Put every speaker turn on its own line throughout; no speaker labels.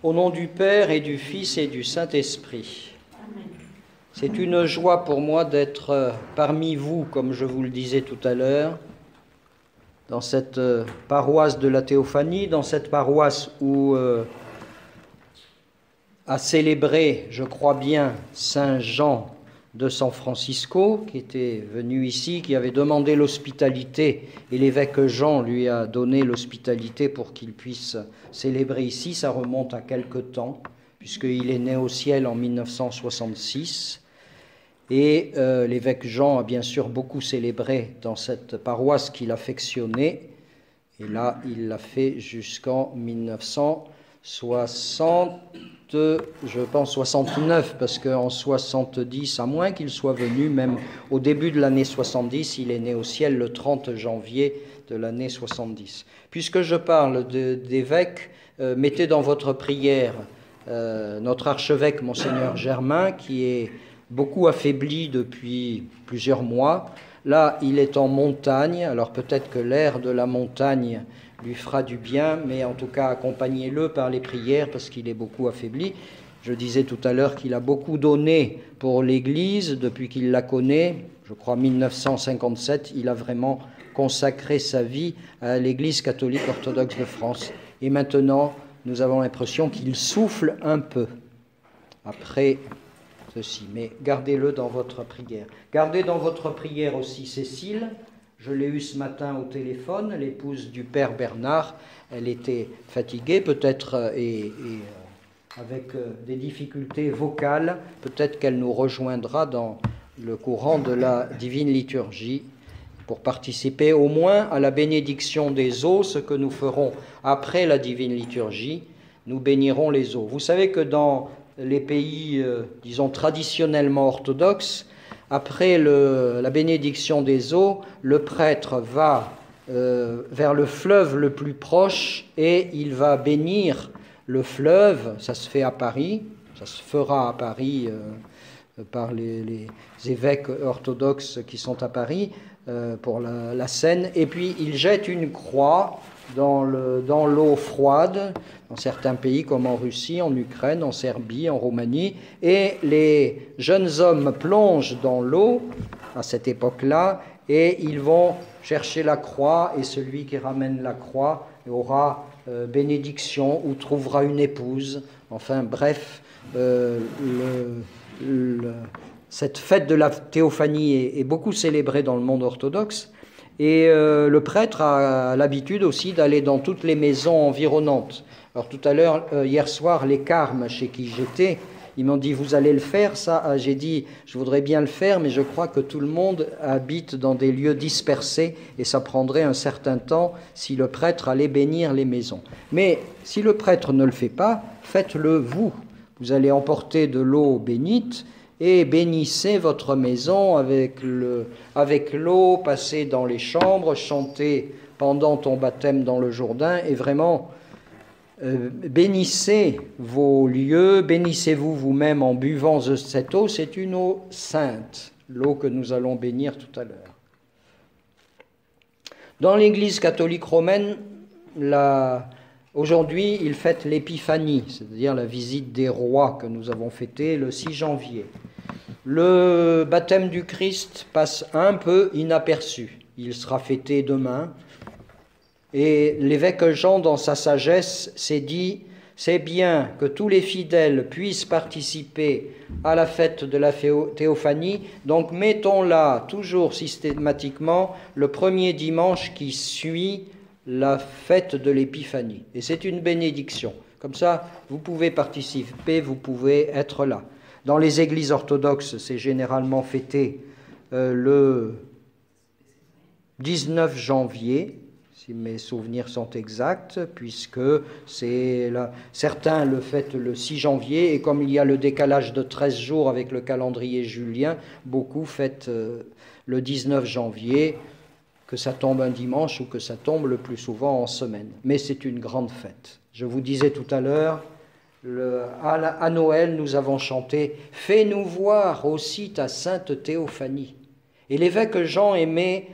Au nom du Père et du Fils et du Saint-Esprit. C'est une joie pour moi d'être parmi vous, comme je vous le disais tout à l'heure, dans cette paroisse de la Théophanie, dans cette paroisse où a célébré, je crois bien, Saint Jean de San Francisco, qui était venu ici, qui avait demandé l'hospitalité, et l'évêque Jean lui a donné l'hospitalité pour qu'il puisse célébrer ici. Ça remonte à quelque temps, puisqu'il est né au ciel en 1966. Et l'évêque Jean a bien sûr beaucoup célébré dans cette paroisse qu'il affectionnait. Et là, il l'a fait jusqu'en 1960, je pense 69, parce qu'en 70, à moins qu'il soit venu, même au début de l'année 70, il est né au ciel le 30 janvier de l'année 70. Puisque je parle d'évêque, mettez dans votre prière notre archevêque, Monseigneur Germain, qui est beaucoup affaibli depuis plusieurs mois. Là, il est en montagne, alors peut-être que l'air de la montagne lui fera du bien, mais en tout cas, accompagnez-le par les prières parce qu'il est beaucoup affaibli. Je disais tout à l'heure qu'il a beaucoup donné pour l'Église depuis qu'il la connaît. Je crois 1957, il a vraiment consacré sa vie à l'Église catholique orthodoxe de France. Et maintenant, nous avons l'impression qu'il souffle un peu après ceci. Mais gardez-le dans votre prière. Gardez dans votre prière aussi Cécile. Je l'ai eue ce matin au téléphone, l'épouse du père Bernard. Elle était fatiguée, peut-être, avec des difficultés vocales. Peut-être qu'elle nous rejoindra dans le courant de la divine liturgie pour participer au moins à la bénédiction des eaux, ce que nous ferons après la divine liturgie. Nous bénirons les eaux. Vous savez que dans les pays, disons, traditionnellement orthodoxes, après la bénédiction des eaux, le prêtre va vers le fleuve le plus proche et il va bénir le fleuve. Ça se fait à Paris, ça se fera à Paris par les évêques orthodoxes qui sont à Paris pour la Seine. Et puis il jette une croix dans l'eau froide, dans certains pays comme en Russie, en Ukraine, en Serbie, en Roumanie, et les jeunes hommes plongent dans l'eau à cette époque-là, et ils vont chercher la croix, et celui qui ramène la croix aura bénédiction ou trouvera une épouse. Enfin bref, cette fête de la Théophanie est beaucoup célébrée dans le monde orthodoxe. Et le prêtre a l'habitude aussi d'aller dans toutes les maisons environnantes. Alors tout à l'heure, hier soir, les Carmes chez qui j'étais, ils m'ont dit « Vous allez le faire, ça ?» J'ai dit « Je voudrais bien le faire, mais je crois que tout le monde habite dans des lieux dispersés et ça prendrait un certain temps si le prêtre allait bénir les maisons. » Mais si le prêtre ne le fait pas, faites-le vous. Vous allez emporter de l'eau bénite et bénissez votre maison avec l'eau, passez dans les chambres, chantez pendant ton baptême dans le Jourdain, et vraiment bénissez vos lieux, bénissez-vous vous-même en buvant de cette eau. C'est une eau sainte, l'eau que nous allons bénir tout à l'heure. Dans l'Église catholique romaine, aujourd'hui, ils fêtent l'épiphanie, c'est-à-dire la visite des rois que nous avons fêtée le 6 janvier. Le baptême du Christ passe un peu inaperçu. Il sera fêté demain. Et l'évêque Jean, dans sa sagesse, s'est dit « C'est bien que tous les fidèles puissent participer à la fête de la Théophanie, donc mettons-la toujours systématiquement le premier dimanche qui suit la fête de l'Épiphanie. » Et c'est une bénédiction. Comme ça, vous pouvez participer, vous pouvez être là. Dans les églises orthodoxes, c'est généralement fêté le 19 janvier, si mes souvenirs sont exacts, puisque certains le fêtent le 6 janvier, et comme il y a le décalage de 13 jours avec le calendrier julien, beaucoup fêtent le 19 janvier, que ça tombe un dimanche ou que ça tombe le plus souvent en semaine. Mais c'est une grande fête. Je vous disais tout à l'heure, à Noël, nous avons chanté « Fais-nous voir aussi ta sainte Théophanie ». Et l'évêque Jean aimait,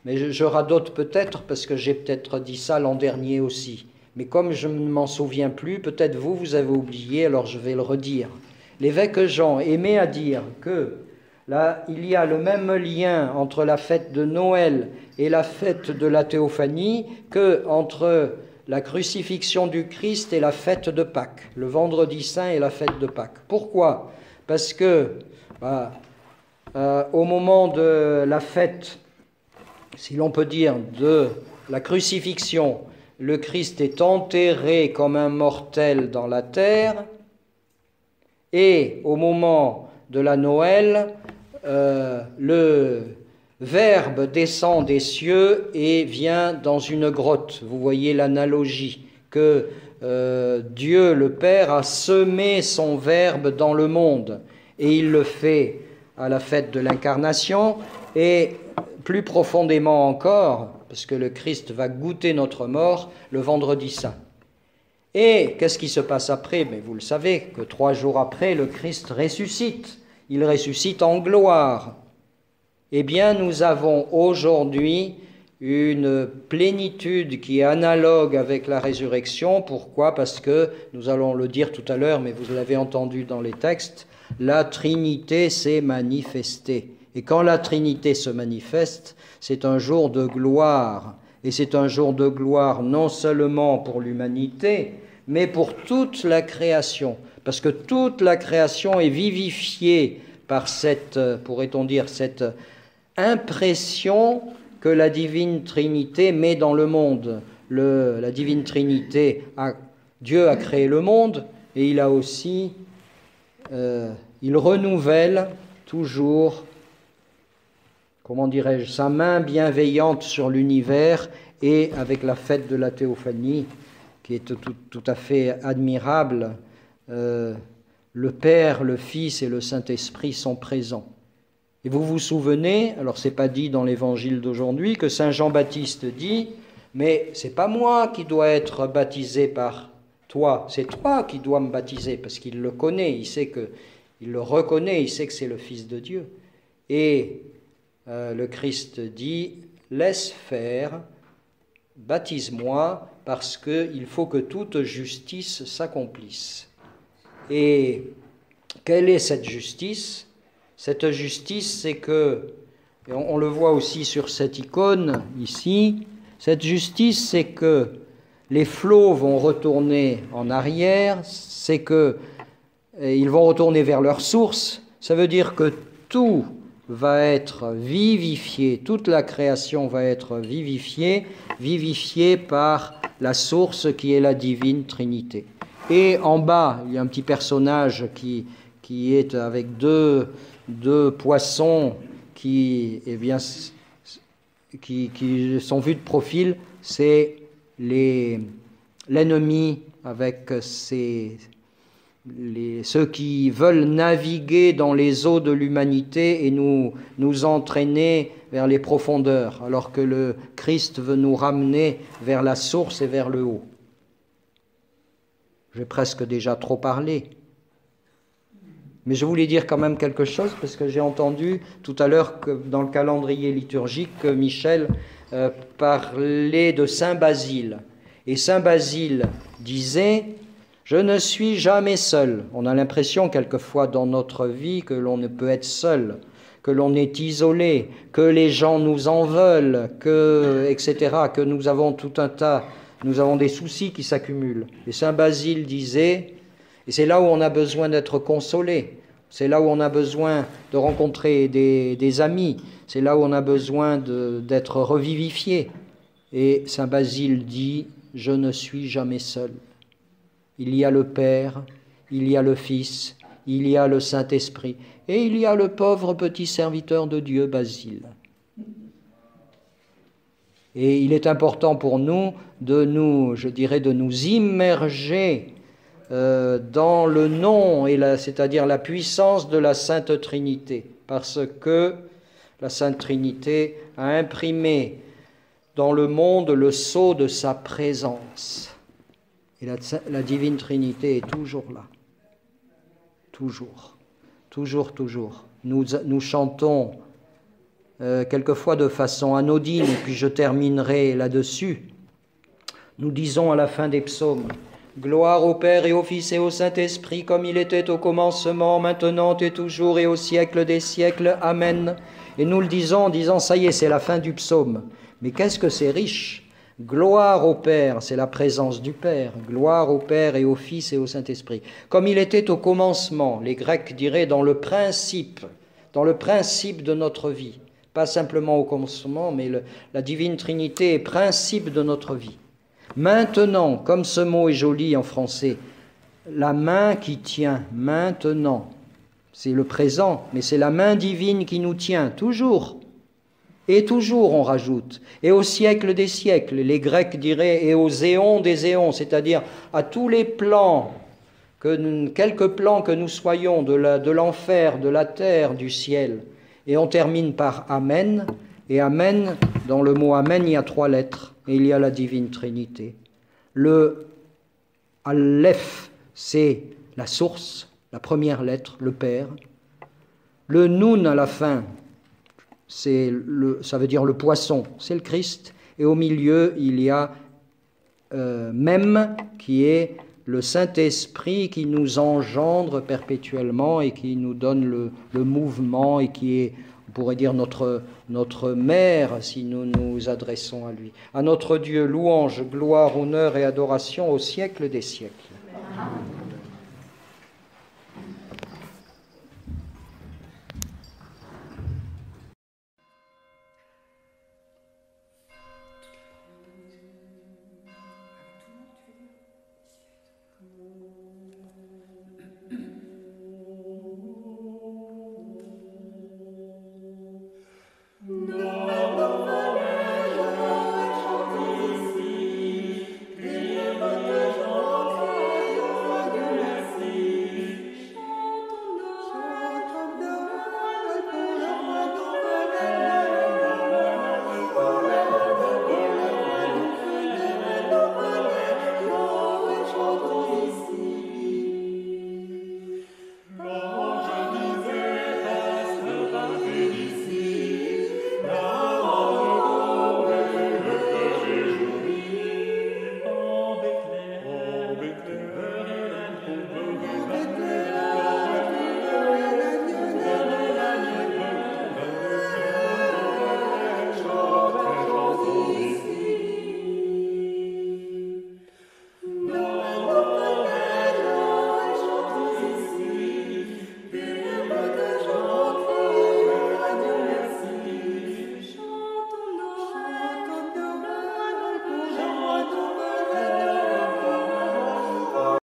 mais je radote peut-être parce que j'ai peut-être dit ça l'an dernier aussi, Mais comme je ne m'en souviens plus, peut-être vous avez oublié, alors je vais le redire. L'évêque Jean aimait à dire que là, il y a le même lien entre la fête de Noël et la fête de la Théophanie que entre la crucifixion du Christ et la fête de Pâques, le vendredi saint et la fête de Pâques. Pourquoi? Parce que au moment de la fête, si l'on peut dire, de la crucifixion, le Christ est enterré comme un mortel dans la terre, et au moment de la Noël, le Verbe descend des cieux et vient dans une grotte. Vous voyez l'analogie que Dieu le Père a semé son Verbe dans le monde, et il le fait à la fête de l'Incarnation, et plus profondément encore, parce que le Christ va goûter notre mort le vendredi saint. Et qu'est-ce qui se passe après? Mais vous le savez, que 3 jours après, le Christ ressuscite. Il ressuscite en gloire. Eh bien, nous avons aujourd'hui une plénitude qui est analogue avec la résurrection. Pourquoi? Parce que, nous allons le dire tout à l'heure, mais vous l'avez entendu dans les textes, la Trinité s'est manifestée. Et quand la Trinité se manifeste, c'est un jour de gloire. Et c'est un jour de gloire non seulement pour l'humanité, mais pour toute la création. Parce que toute la création est vivifiée par cette, pourrait-on dire, cette impression que la Divine Trinité met dans le monde. La Divine Trinité, Dieu a créé le monde, et il a aussi, il renouvelle toujours, comment dirais-je, sa main bienveillante sur l'univers, et avec la fête de la Théophanie, qui est tout à fait admirable, le Père, le Fils et le Saint-Esprit sont présents. Et vous vous souvenez, alors c'est pas dit dans l'évangile d'aujourd'hui, que Saint Jean-Baptiste dit, mais c'est pas moi qui dois être baptisé par toi, c'est toi qui dois me baptiser, parce qu'il le connaît, il le reconnaît, il sait que c'est le Fils de Dieu. Et le Christ dit, laisse faire, baptise-moi, parce qu'il faut que toute justice s'accomplisse. Et quelle est cette justice? Cette justice, c'est que, et on le voit aussi sur cette icône ici, cette justice, c'est que les flots vont retourner en arrière, c'est que ils vont retourner vers leur source. Ça veut dire que tout va être vivifié, toute la création va être vivifiée par la source qui est la Divine Trinité. Et en bas, il y a un petit personnage qui est avec deux poissons qui sont vus de profil, c'est l'ennemi avec ceux qui veulent naviguer dans les eaux de l'humanité et nous entraîner vers les profondeurs, alors que le Christ veut nous ramener vers la source et vers le haut. J'ai presque déjà trop parlé. Mais je voulais dire quand même quelque chose, parce que j'ai entendu tout à l'heure que dans le calendrier liturgique que Michel parlait de Saint Basile. Et Saint Basile disait « Je ne suis jamais seul ». On a l'impression quelquefois dans notre vie que l'on ne peut être seul, que l'on est isolé, que les gens nous en veulent, etc., que nous avons nous avons des soucis qui s'accumulent. Et Saint Basile disait, et c'est là où on a besoin d'être consolé, c'est là où on a besoin de rencontrer des amis, c'est là où on a besoin d'être revivifié. Et Saint Basile dit, je ne suis jamais seul. Il y a le Père, il y a le Fils, il y a le Saint-Esprit, et il y a le pauvre petit serviteur de Dieu, Basile. Et il est important pour nous de nous immerger dans le nom, c'est-à-dire la puissance de la Sainte Trinité, parce que la Sainte Trinité a imprimé dans le monde le sceau de sa présence. Et la Divine Trinité est toujours là. Toujours. Toujours, toujours. Nous chantons quelquefois de façon anodine, et puis je terminerai là-dessus. Nous disons à la fin des psaumes, gloire au Père et au Fils et au Saint-Esprit, comme il était au commencement, maintenant et toujours et au siècle des siècles. Amen. Et nous le disons en disant, ça y est, c'est la fin du psaume. Mais qu'est-ce que c'est riche? Gloire au Père, c'est la présence du Père. Gloire au Père et au Fils et au Saint-Esprit. Comme il était au commencement, les Grecs diraient dans le principe de notre vie. Pas simplement au commencement, mais la divine Trinité est principe de notre vie. Maintenant, comme ce mot est joli en français, la main qui tient, maintenant, c'est le présent, mais c'est la main divine qui nous tient, toujours. Et toujours, on rajoute, et au siècle des siècles, les Grecs diraient, et aux éons des éons, c'est-à-dire à tous les plans, quelques plans que nous soyons, de l'enfer, de la terre, du ciel. Et on termine par Amen, et Amen, dans le mot Amen, il y a 3 lettres, et il y a la divine Trinité. Le Aleph, c'est la source, la première lettre, le Père. Le Nun à la fin, ça veut dire le poisson, c'est le Christ. Et au milieu, il y a Mem, qui est le Saint-Esprit qui nous engendre perpétuellement et qui nous donne le mouvement et qui est, on pourrait dire, notre mère si nous nous adressons à lui. À notre Dieu, louange, gloire, honneur et adoration au siècle des siècles.